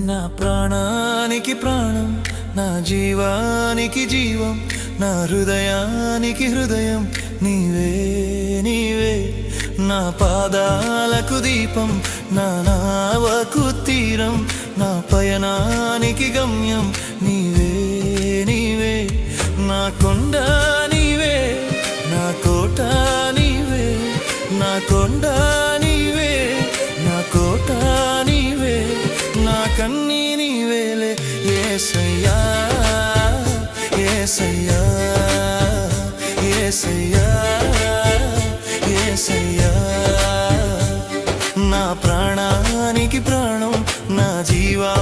నా ప్రాణానికి ప్రాణం, నా జీవానికి జీవం, నా హృదయానికి హృదయం నీవే నీవే. నా పాదాలకు దీపం, నా నావకు తీరం, నా పయనానికి గమ్యం నీవే నీవే. నా కొండ నీవే, నా కోట నీవే, నా కొండ నీవే, నా కోట నీవే, నా కన్నీ నీవేలే యేసయ్యా యేసయ్యా యేసయ్యా యేసయ్యా. నా ప్రాణానికి ప్రాణం, నా జీవా